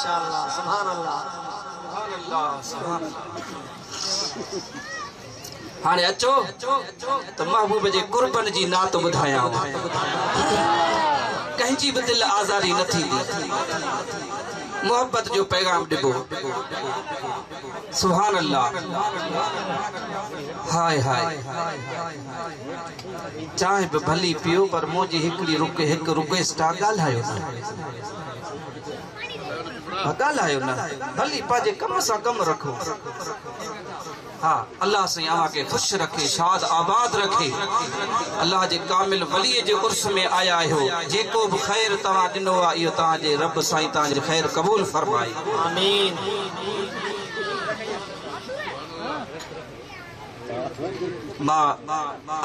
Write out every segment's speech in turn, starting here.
माशाअल्लाह सुभान अल्लाह सुभान अल्लाह। हाँ अचो तो महबूब जे कुर्बन जी नात बुधाया कहीं जी भी दिल आज़ारी न थी मोहब्बत जो पैगाम डिबो सुभान अल्लाह। हाय हाय चाहे भी भली पियो पर मुझे हिकड़ी रुके हिक रिक्वेस्ट ॻाल्हायो न भली पाजे कम सा कम रखो। हाँ अल्लाह से यहाँ के खुश रखे शाद आबाद रखे अल्लाह जे कामिल वली जे उर्स में आया हो जेको भी खैर तवा दिनो आ यो ता जे रब साईं ता जे खैर कबूल फरमाए आमीन। मां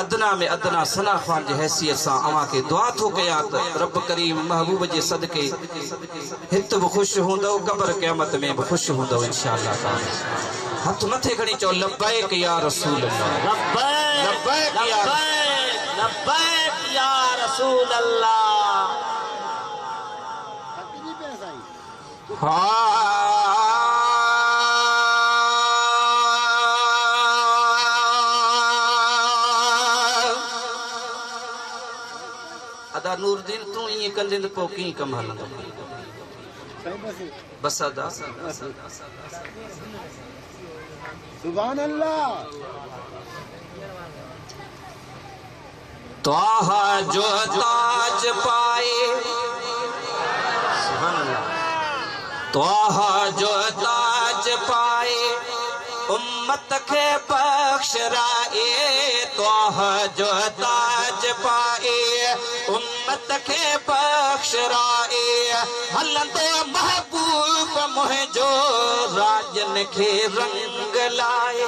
अदना में अदना सना खान जी हैसियत से अवा के दुआ थो कया त रब करीम महबूब जे सदके हित भी खुश होंदो कब्र क़यामत में भी खुश होंदो इंशाअल्लाह ताला। हाथ मथे खड़ी चो लब्बैक या रसूल अल्लाह लब्बैक या रसूल अल्लाह। अदा नूरदीन तू ये कंदे तो की कम हलंदो बस अदा सुभान अल्लाह। त्वाहा जो ताज पाए सुभान अल्लाह त्वाहा जो ताज पाए उम्मत के बख्श राए त्वाहा जो ताज पाए उम्मत के बख्श राए हलंदो महबूब मुझो राजन के रंग लाए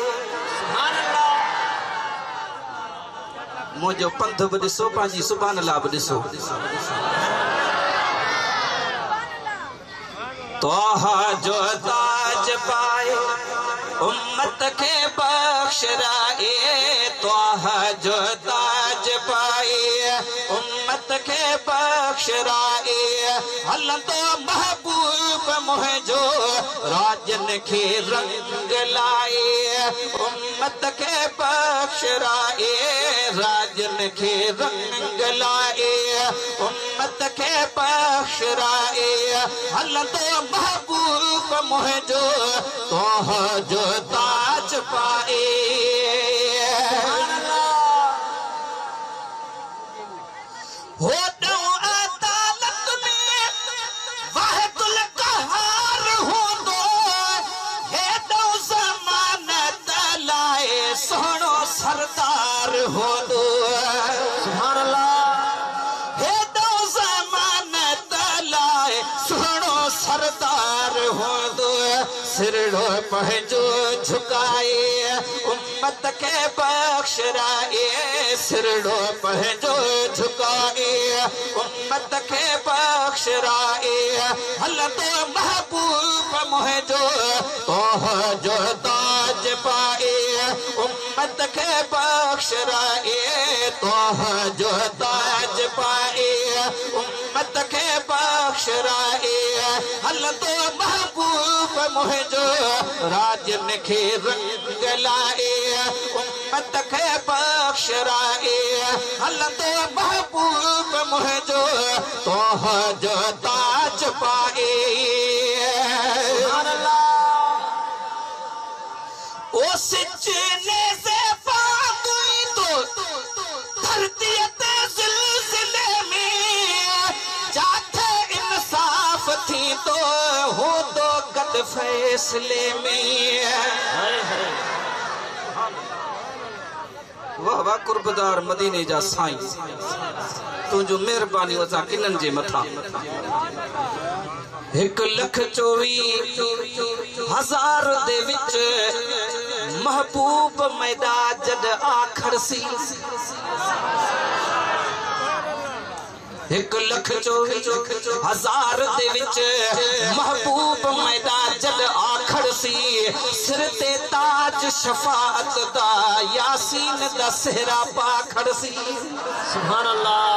सुभान अल्लाह। मुझो पंथ भी ॾिसो पंहिंजी सुभान अल्लाह भी ॾिसो त्वाहा जो ताज पाए उम्मत के बख्श राए त्वाहा जो ताज पाए उम्मत के बख्श राए हलंदो महबूब मुझो राजन के रंग लाए उम्मत के बख्श राए राजन के रंग लाए उम्मत के बख्श राए हलंदो महबूब मुझो त्वाहा जो ताज पाए हो दो अदालत में वाहिदुल कहर हो दो हे दो जमानत लाए सोहणो सरदार हो दो सुभान अल्लाह हे दो जमानत लाए सोहणो सरदार हो दो सिरड़ो पंहिंजो झुकाए उम्मत के बख्श राए सिरड़ो पंहिंजो झुकाए उम्मत के बख्श राए हलंदो महबूब मुझो तोह जो ताज पाए उम्मत के बख्श राए तोह जो ताज पाए उम्मत के बख्श राए हलंदो महबूब मुझो राजन के रंग लाए उम्मत के बख्श राए हलंदो महबूब मुझो तोह जो ताज पाए ओ सिचने से पागुई तो धरती ते जिलजिले में जाथे इंसाफ थी तो हो तो गद फैसले में वाह वाह कुर्बदार मदीने जा साईं तुझो मेहरबानी असा किनन जे मथा 1,24,000 दे विच महबूब मैदा जद आखर सी 1,24,000 दे विच महबूब मैदा जद आखर सी सिर ते ताज शफाअत दा यासीन दा सेहरा पाखड़ सी सुभान अल्लाह।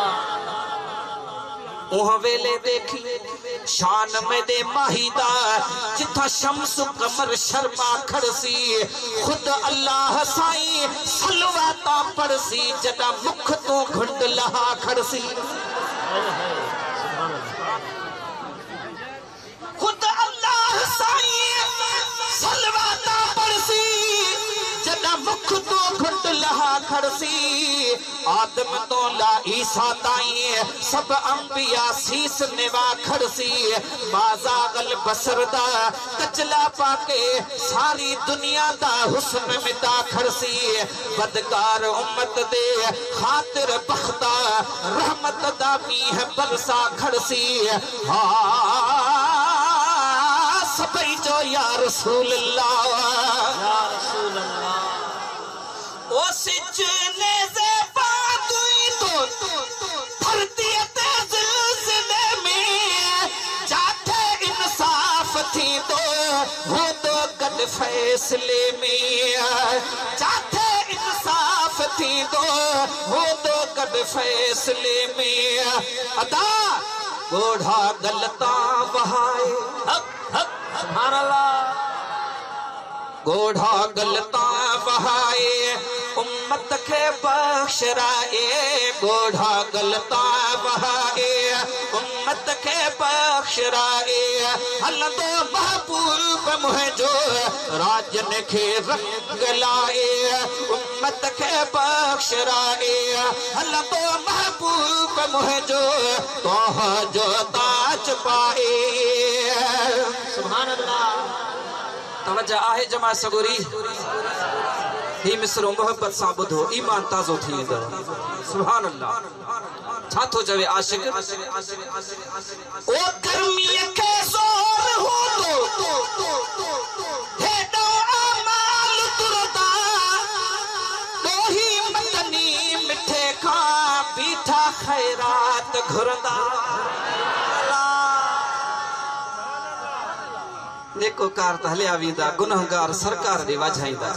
उह वेले देखी शान में दे माहिदा जिथा शम्स कमर शर्मा खड़सी खुद अल्लाह साई सलवाता पड़सी जदा मुख तो घुंड लहा खड़सी खुद अल्लाह साई सलवाता पड़सी जदा मुख तो घुंड लहा खड़सी आदम तो ला ईसा ताई सब अंबिया सीस निवा खड़सी बाजागल बसरदा कचला पाके सारी दुनिया दा हुस्न मिटा खड़सी बदकार उम्मत दे खातिर बख्ता रहमत दा मीह बरसा खड़सी सबई जो या रसूल अल्लाह या रसूल अल्लाह ओ सिजने से बातुई तो धरती ते ज़िलज़िले में जाते इंसाफ थी तो हो तो गद फैसले में जाते इंसाफ थी तो हो तो गद फैसले में अदा गोढ़ा गलता बहाए हक हक सुभान अल्लाह गोढ़ा गलता बहाए उम्मत के बख्शराए गोढ़ा गलता बहाए उम्मत के बख्शराए अल्लाह तो महबूब मुहे जो राजन के रंग लाए उम्मत के बख्शराए अल्लाह तो महबूब मुहे जो ताज पाए सुभान अल्लाह तवज्जो आहे जमा सगुरी ही मिसरो मोहब्बत सां ॿुधो ईमान ताज़ो थी वेंदो सुभान अल्लाह छा थो चवे आशिक ओ गर्मीअ खे ज़ोर हूंदो हेॾो अमाल तुरदा तोही मतनी मिठे खां बीठा ख़ैरात घुरदा नेकोकार त हलिया वेंदा गुनहगार सरकार ॾे वाझाईंदा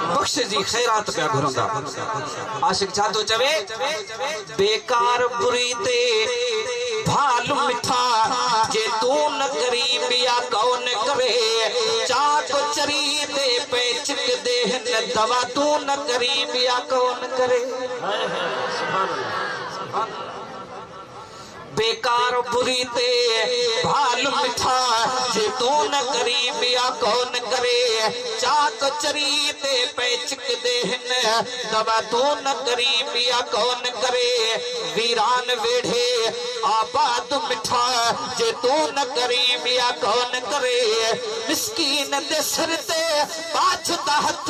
बख्श जी ख़ैरात पिया घुरंदा आशिक छा थो चवे बेकार बुरी ते भाल मिठा जे तू न गरीबिया कौन करे चाक चरी दे पे चिक दे न दवा तू न गरीबिया कौन करे सुभान अल्लाह बेकार बुरी ते भाल मिठा जे तू न गरीबिया कौन करे चाक चरी ते पैचक देहन दवा तू न गरीबिया कौन करे वीरान वेढ़े आबाद मिठा जे तू न गरीबिया कौन करे मिस्कीन दे सिर ते बाझदा हथ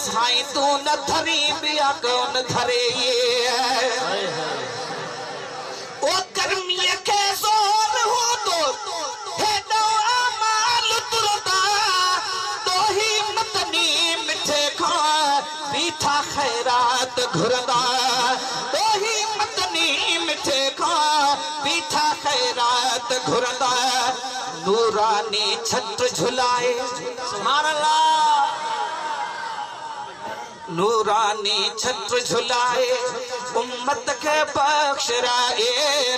साईं तू न गरीबिया कौन धरे ओ गर्मीअ खे ज़ोर हूंदो हेॾो अमाल तुरदा तोही मतनी मिठे खां बीठा ख़ैरात घुरदा तोही मतनी मिठे खां बीठा ख़ैरात घुरदा नूरानी छत्र झुलाए सुभान अल्लाह नूरानी छत्र झुलाए उम्मत के बख्शराए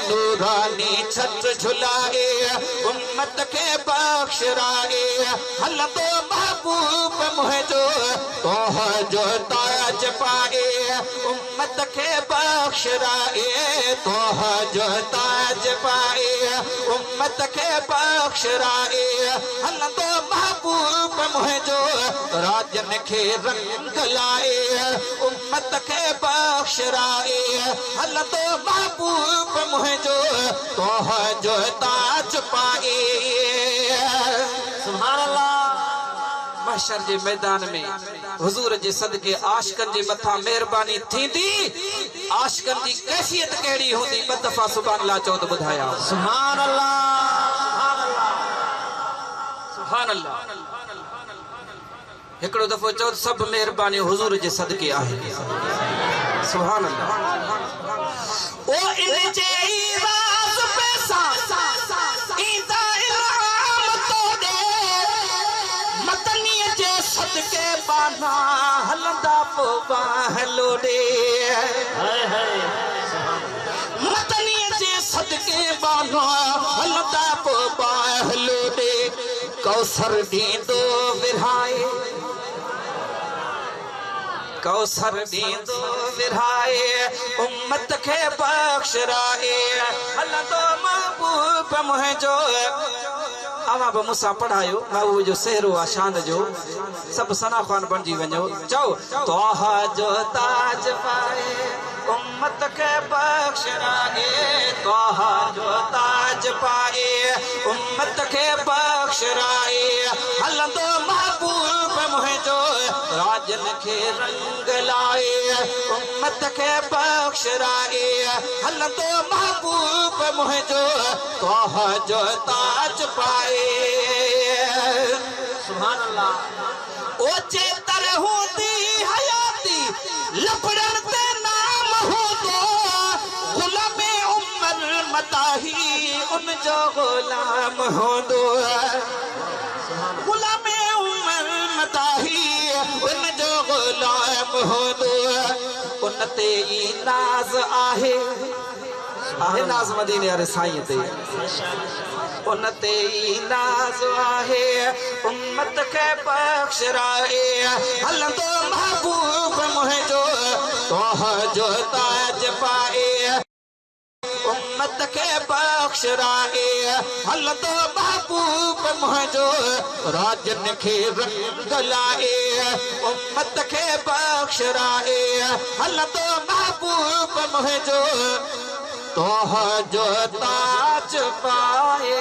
नूरानी छत्र झुलाए उम्मत के बख्शराए हल तो महबूब मुहे जो ताज पाए उम्मत के बख्शराए जो ताज पाए उम्मत के बख्शराए हल तो महबूब मुहे जो राजन के रंग लाए उम्मत के बख्शराए हल तो महबूब मुहे जो ताज पाए सुभान अल्लाह महशर जे मैदान में हुजूर जे सदके आशिकन जे मथा मेहरबानी थींदी आशिकन जी कैफियत केड़ी होंदी ब दफा सुभान अल्लाह चो तो बुधाया सुभान अल्लाह सुभान अल्लाह एकड़ो दफो चो सब मेहरबानी हुजूर जे सदके आहे सुभान अल्लाह ओ इन जे राज पैसा इंदा इनाम तो दे मतनी जे सदके बाना हलंदा पो बाह लोडे हाय हाय मतनी जे सदके सदके बानो हलदा पो बाहलो दे कौसर दींदो विरहाए कौसर दींदो विरहाए उम्मत के बख्शराए हलदो महबूब मुझो अवा बि मूंसां पढ़ायो महबूब जो सहरो आहे शान जो सभु सना ख़ान बणिजी वञो चओ तोहा जो ताज पाए उम्मत के बख्शराए तोहा जो ताज पाए उम्मत के बख्शराए हलंदो महबूब मुझो राजन के रंग लाए उम्मत के बख्शराए हलंदो महबूब मुझो तोहा जो ताज पाए सुभान अल्लाह ओ चेतर होती हयाती लपड़न ते नाम हो दो गुलाम उमर मताही उन जो गुलाम हो दो गुलाम उमर मताही उन जो गुलाम हो दो उन ते ई नाज आहे नाज मदीने वारे साईं ते उनते नाज आहे उम्मत के बख्शराए हलंदो महबूब मुझो तोहा जो ताज पाए उम्मत के बख्शराए हलंदो महबूब मुझो राजन के रंग लाए उम्मत के बख्शराए हलंदो महबूब मुझो तोहा जो ताज पाए।